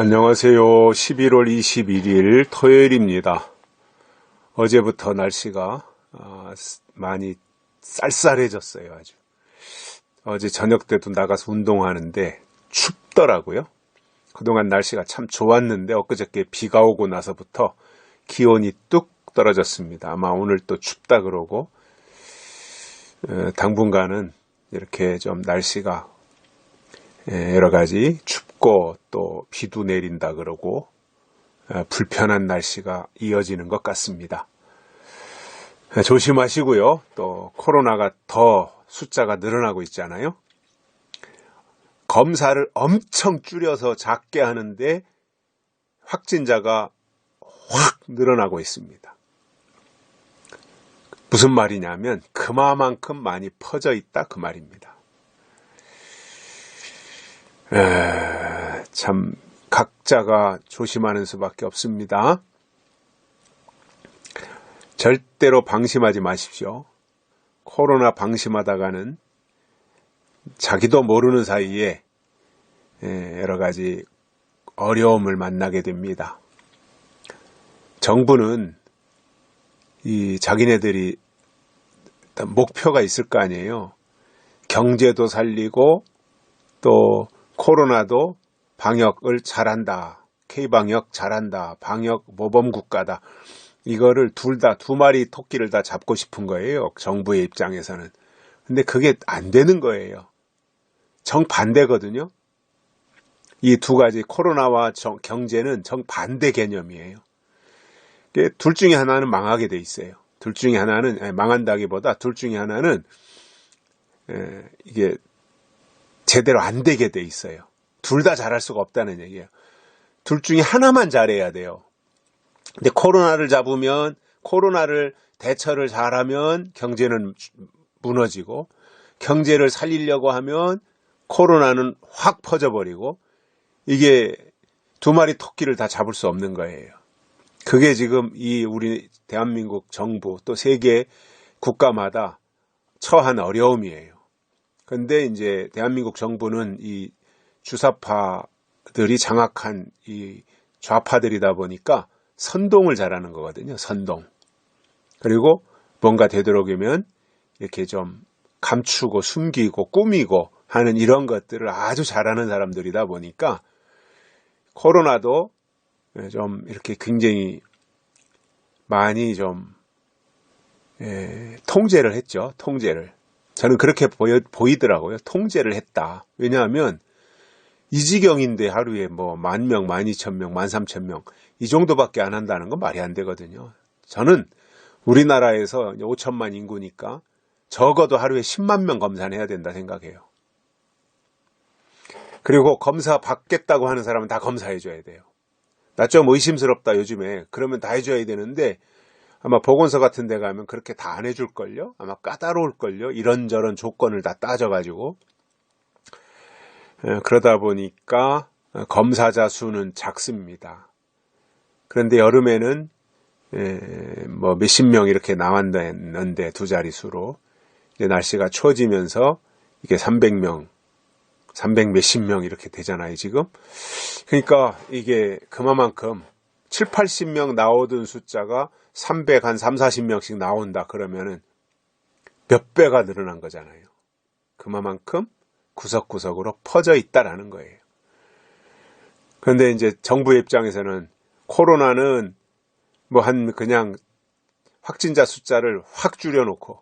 안녕하세요. 11월 21일 토요일입니다. 어제부터 날씨가 많이 쌀쌀해졌어요. 아주. 어제 저녁 때도 나가서 운동하는데 춥더라고요. 그동안 날씨가 참 좋았는데 엊그저께 비가 오고 나서부터 기온이 뚝 떨어졌습니다. 아마 오늘 또 춥다 그러고 당분간은 이렇게 좀 날씨가 여러 가지 춥고 또 비도 내린다 그러고 불편한 날씨가 이어지는 것 같습니다. 조심하시고요. 또 코로나가 더 숫자가 늘어나고 있잖아요. 검사를 엄청 줄여서 작게 하는데 확진자가 확 늘어나고 있습니다. 무슨 말이냐면 그만큼 많이 퍼져 있다 그 말입니다. 참 각자가 조심하는 수밖에 없습니다. 절대로 방심하지 마십시오. 코로나 방심하다가는 자기도 모르는 사이에 여러 가지 어려움을 만나게 됩니다. 정부는 이 자기네들이 목표가 있을 거 아니에요. 경제도 살리고 또 코로나도 방역을 잘한다. K방역 잘한다. 방역 모범국가다. 이거를 두 마리 토끼를 다 잡고 싶은 거예요. 정부의 입장에서는. 근데 그게 안 되는 거예요. 정반대거든요. 이 두 가지 코로나와 경제는 정반대 개념이에요. 둘 중에 하나는 망하게 돼 있어요. 둘 중에 하나는 망한다기보다 둘 중에 하나는 이게 제대로 안 되게 돼 있어요. 둘 다 잘할 수가 없다는 얘기예요. 둘 중에 하나만 잘해야 돼요. 근데 코로나를 대처를 잘하면 경제는 무너지고 경제를 살리려고 하면 코로나는 확 퍼져버리고 이게 두 마리 토끼를 다 잡을 수 없는 거예요. 그게 지금 우리 대한민국 정부 또 세계 국가마다 처한 어려움이에요. 근데 이제 대한민국 정부는 이 주사파들이 장악한 이 좌파들이다 보니까 선동을 잘하는 거거든요. 선동. 그리고 뭔가 되도록이면 이렇게 좀 감추고 숨기고 꾸미고 하는 이런 것들을 아주 잘하는 사람들이다 보니까 코로나도 좀 이렇게 굉장히 많이 좀 통제를 했죠. 통제를. 저는 그렇게 보이더라고요. 통제를 했다. 왜냐하면 이 지경인데 하루에 뭐 10,000명, 12,000명, 13,000명 이 정도밖에 안 한다는 건 말이 안 되거든요. 저는 우리나라에서 5천만 인구니까 적어도 하루에 10만 명 검사는 해야 된다 생각해요. 그리고 검사 받겠다고 하는 사람은 다 검사해줘야 돼요. 나 좀 의심스럽다 요즘에. 그러면 다 해줘야 되는데 아마 보건소 같은 데 가면 그렇게 다 안 해줄걸요? 아마 까다로울걸요? 이런저런 조건을 다 따져가지고. 그러다 보니까 검사자 수는 작습니다. 그런데 여름에는 뭐 몇십 명 이렇게 나왔는데 두 자릿수로 이제 날씨가 추워지면서 이게 300명, 300 몇십 명 이렇게 되잖아요, 지금. 그러니까 이게 그만큼 7, 80명 나오던 숫자가 300, 한 3, 40명씩 나온다 그러면은 몇 배가 늘어난 거잖아요. 그만큼 구석구석으로 퍼져 있다라는 거예요. 그런데 이제 정부의 입장에서는 코로나는 뭐 그냥 확진자 숫자를 확 줄여놓고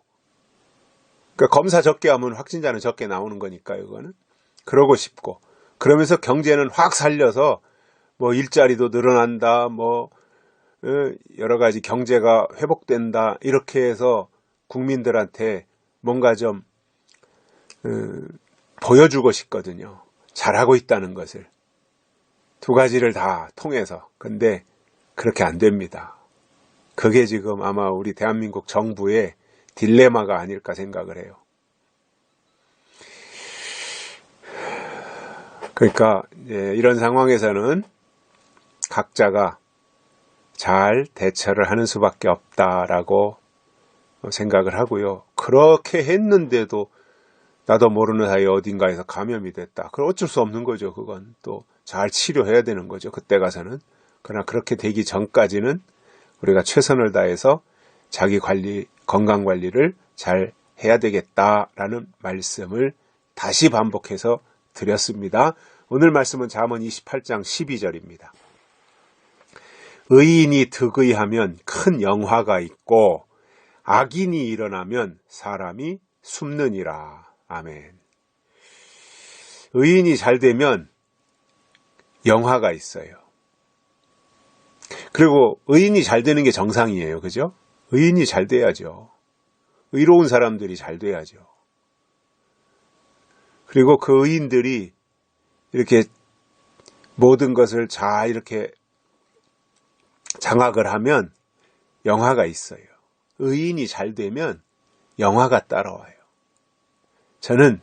그러니까 검사 적게 하면 확진자는 적게 나오는 거니까요, 이거는. 그러고 싶고 그러면서 경제는 확 살려서 뭐 일자리도 늘어난다, 뭐 여러 가지 경제가 회복된다 이렇게 해서 국민들한테 뭔가 좀 보여주고 싶거든요. 잘하고 있다는 것을. 두 가지를 다 통해서. 근데 그렇게 안 됩니다. 그게 지금 아마 우리 대한민국 정부의 딜레마가 아닐까 생각을 해요. 그러니까 이런 상황에서는 각자가 잘 대처를 하는 수밖에 없다라고 생각을 하고요. 그렇게 했는데도 나도 모르는 사이에 어딘가에서 감염이 됐다. 그럼 어쩔 수 없는 거죠. 그건 또 잘 치료해야 되는 거죠. 그때 가서는. 그러나 그렇게 되기 전까지는 우리가 최선을 다해서 자기 관리, 건강 관리를 잘 해야 되겠다라는 말씀을 다시 반복해서 드렸습니다. 오늘 말씀은 잠언 28장 12절입니다. 의인이 득의하면 큰 영화가 있고 악인이 일어나면 사람이 숨느니라. 아멘. 의인이 잘 되면 영화가 있어요. 그리고 의인이 잘 되는 게 정상이에요. 그죠? 의인이 잘 돼야죠. 의로운 사람들이 잘 돼야죠. 그리고 그 의인들이 이렇게 모든 것을 잘 이렇게 장악을 하면 영화가 있어요. 의인이 잘 되면 영화가 따라와요. 저는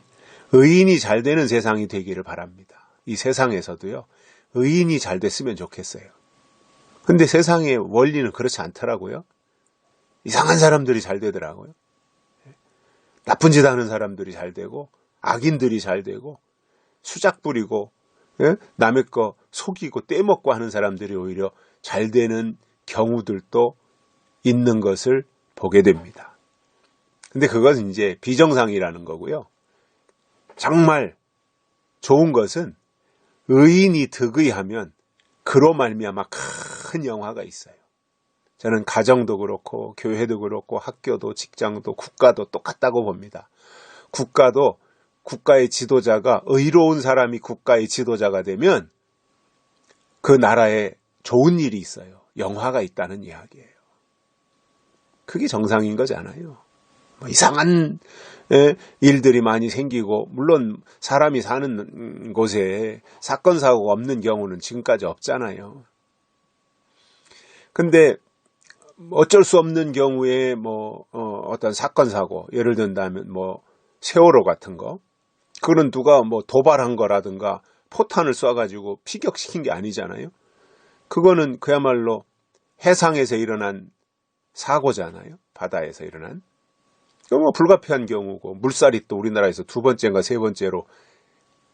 의인이 잘 되는 세상이 되기를 바랍니다. 이 세상에서도요, 의인이 잘 됐으면 좋겠어요. 근데 세상의 원리는 그렇지 않더라고요. 이상한 사람들이 잘 되더라고요. 나쁜 짓 하는 사람들이 잘 되고, 악인들이 잘 되고, 수작 부리고, 남의 거 속이고 떼먹고 하는 사람들이 오히려 잘 되는 경우들도 있는 것을 보게 됩니다. 근데 그것은 이제 비정상이라는 거고요. 정말 좋은 것은 의인이 득의하면 그로 말미암아 큰 영화가 있어요. 저는 가정도 그렇고 교회도 그렇고 학교도 직장도 국가도 똑같다고 봅니다. 국가도 국가의 지도자가 의로운 사람이 국가의 지도자가 되면 그 나라에 좋은 일이 있어요. 영화가 있다는 이야기예요. 그게 정상인 거잖아요. 이상한 일들이 많이 생기고 물론 사람이 사는 곳에 사건 사고가 없는 경우는 지금까지 없잖아요. 근데 어쩔 수 없는 경우에 어떤 사건 사고 예를 든다면 세월호 같은 거 그거는 누가 도발한 거라든가 포탄을 쏴가지고 피격시킨 게 아니잖아요. 그거는 그야말로 해상에서 일어난 사고잖아요. 바다에서 일어난. 불가피한 경우고 물살이 또 우리나라에서 두 번째인가 세 번째로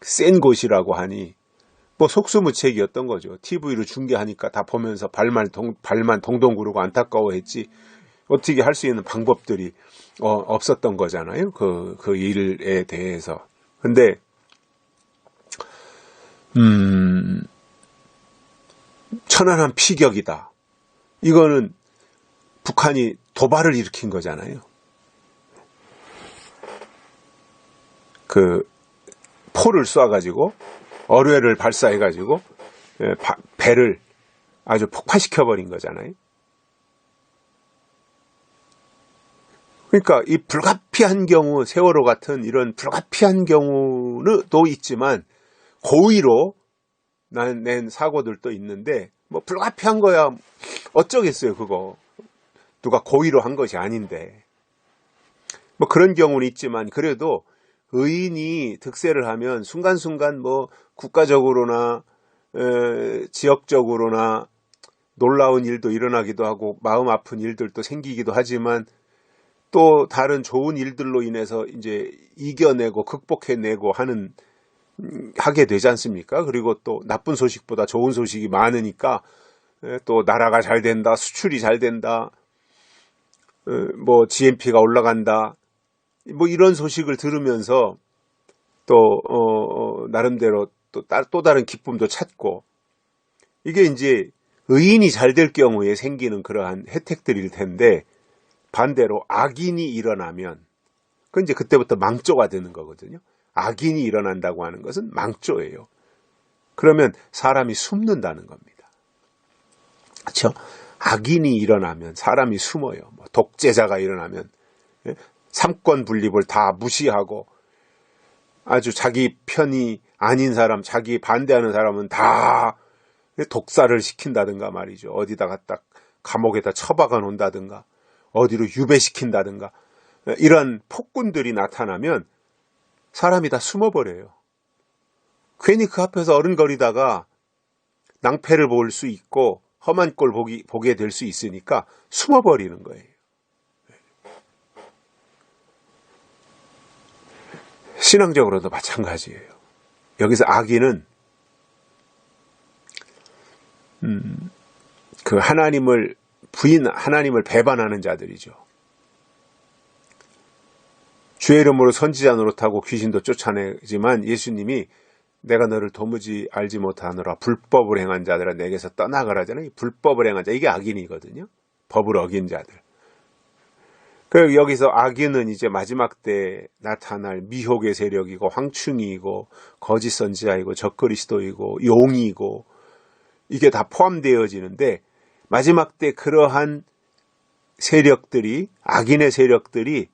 센 곳이라고 하니 속수무책이었던 거죠. TV로 중계하니까 다 보면서 발만 동동 구르고 안타까워했지 어떻게 할 수 있는 방법들이 없었던 거잖아요. 그 일에 대해서. 근데 천안함 피격이다. 이거는 북한이 도발을 일으킨 거잖아요. 그 포를 쏴가지고 어뢰를 발사해가지고 배를 아주 폭파시켜버린 거잖아요. 그러니까 이 불가피한 경우, 세월호 같은 이런 불가피한 경우도 있지만 고의로 낸 사고들도 있는데 불가피한 거야 어쩌겠어요. 그거 누가 고의로 한 것이 아닌데 그런 경우는 있지만 그래도 의인이 득세를 하면 순간순간 국가적으로나 지역적으로나 놀라운 일도 일어나기도 하고 마음 아픈 일들도 생기기도 하지만 또 다른 좋은 일들로 인해서 이제 이겨내고 극복해내고 하게 되지 않습니까? 그리고 또 나쁜 소식보다 좋은 소식이 많으니까 또 나라가 잘 된다, 수출이 잘 된다, GNP가 올라간다, 이런 소식을 들으면서 또 나름대로 또 다른 기쁨도 찾고 이게 이제 의인이 잘 될 경우에 생기는 그러한 혜택들일 텐데 반대로 악인이 일어나면 그건 이제 그때부터 망조가 되는 거거든요. 악인이 일어난다고 하는 것은 망조예요. 그러면 사람이 숨는다는 겁니다. 그렇죠? 악인이 일어나면 사람이 숨어요. 독재자가 일어나면 삼권 분립을 다 무시하고 아주 자기 편이 아닌 사람, 자기 반대하는 사람은 다 독살을 시킨다든가 말이죠. 어디다가 딱 감옥에다 처박아 놓는다든가 어디로 유배시킨다든가 이런 폭군들이 나타나면 사람이 다 숨어버려요. 괜히 그 앞에서 어른거리다가 낭패를 볼 수 있고 험한 꼴 보게 될 수 있으니까 숨어버리는 거예요. 신앙적으로도 마찬가지예요. 여기서 악인은 그 하나님을 배반하는 자들이죠. 주의 이름으로 선지자 노릇하고 귀신도 쫓아내지만 예수님이 내가 너를 도무지 알지 못하노라 불법을 행한 자들아 내게서 떠나가라잖아요. 불법을 행한 자, 이게 악인이거든요. 법을 어긴 자들. 그리고 여기서 악인은 이제 마지막 때 나타날 미혹의 세력이고 황충이고 거짓 선지자이고 적그리스도이고 용이고 이게 다 포함되어지는데 마지막 때 그러한 세력들이 악인의 세력들이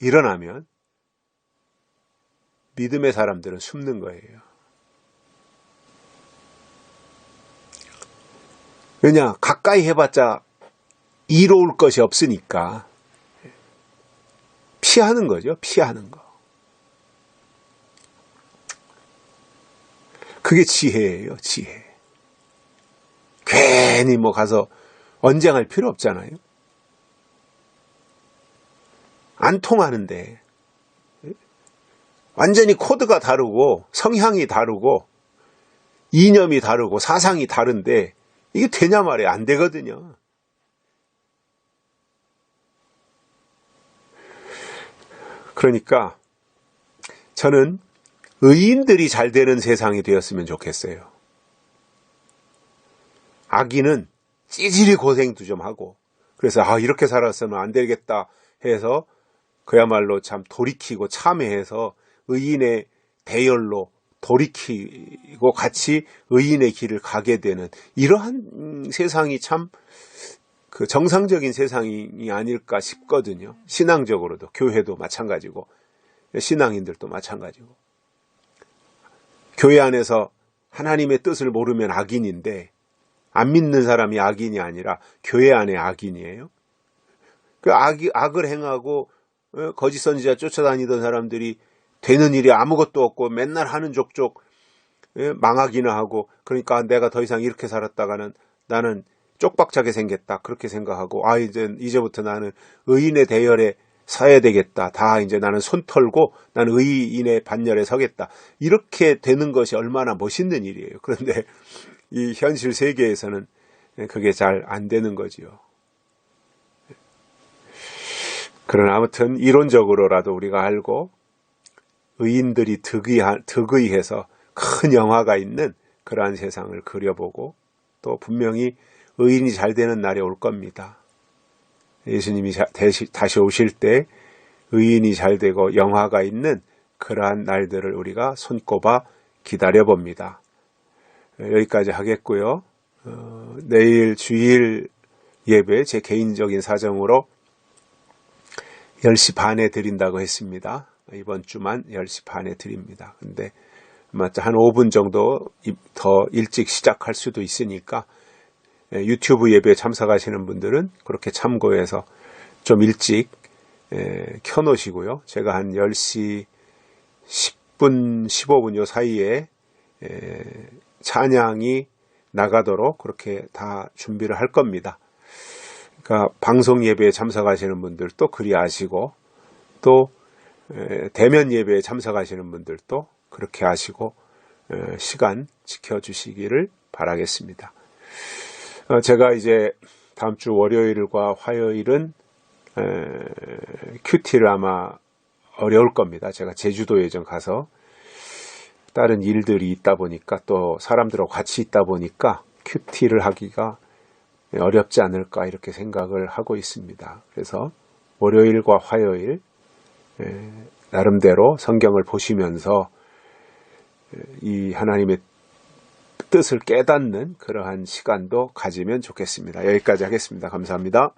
일어나면 믿음의 사람들은 숨는 거예요. 왜냐? 가까이 해봤자 이로울 것이 없으니까 피하는 거죠. 피하는 거. 그게 지혜예요. 지혜. 괜히 뭐 가서 언쟁할 필요 없잖아요. 안 통하는데 완전히 코드가 다르고 성향이 다르고 이념이 다르고 사상이 다른데 이게 되냐 말이에요. 안 되거든요. 그러니까 저는 의인들이 잘 되는 세상이 되었으면 좋겠어요. 악인은 찌질이 고생도 좀 하고 그래서 이렇게 살아서는 안 되겠다 해서 그야말로 참 돌이키고 참회해서 의인의 대열로 돌이키고 같이 의인의 길을 가게 되는 이러한 세상이 참 그 정상적인 세상이 아닐까 싶거든요. 신앙적으로도 교회도 마찬가지고 신앙인들도 마찬가지고 교회 안에서 하나님의 뜻을 모르면 악인인데 안 믿는 사람이 악인이 아니라 교회 안에 악인이에요. 그 악을 행하고 거짓 선지자 쫓아다니던 사람들이 되는 일이 아무것도 없고 맨날 하는 족족 망하기나 하고 그러니까 내가 더 이상 이렇게 살았다가는 나는 쪽박차게 생겼다 그렇게 생각하고 이제부터 나는 의인의 대열에 서야 되겠다. 다 이제 나는 손 털고 나는 의인의 반열에 서겠다. 이렇게 되는 것이 얼마나 멋있는 일이에요. 그런데 이 현실 세계에서는 그게 잘 안 되는 거지요. 그러나 아무튼 이론적으로라도 우리가 알고 의인들이 득의해서 큰 영화가 있는 그러한 세상을 그려보고 또 분명히 의인이 잘 되는 날이 올 겁니다. 예수님이 다시 오실 때 의인이 잘 되고 영화가 있는 그러한 날들을 우리가 손꼽아 기다려봅니다. 여기까지 하겠고요. 내일 주일 예배 제 개인적인 사정으로 10시 반에 드린다고 했습니다. 이번 주만 10시 반에 드립니다. 근데 한 5분 정도 더 일찍 시작할 수도 있으니까 유튜브 예배에 참석하시는 분들은 그렇게 참고해서 좀 일찍 켜놓으시고요. 제가 한 10시 10분, 15분 요 사이에 찬양이 나가도록 그렇게 다 준비를 할 겁니다. 그러니까 방송 예배에 참석하시는 분들도 그리 아시고 또 대면 예배에 참석하시는 분들도 그렇게 하시고 시간 지켜주시기를 바라겠습니다. 제가 이제 다음 주 월요일과 화요일은 큐티를 아마 어려울 겁니다. 제가 제주도에 좀 가서 다른 일들이 있다 보니까 또 사람들하고 같이 있다 보니까 큐티를 하기가 어렵지 않을까 이렇게 생각을 하고 있습니다. 그래서 월요일과 화요일 나름대로 성경을 보시면서 이 하나님의 뜻을 깨닫는 그러한 시간도 가지면 좋겠습니다. 여기까지 하겠습니다. 감사합니다.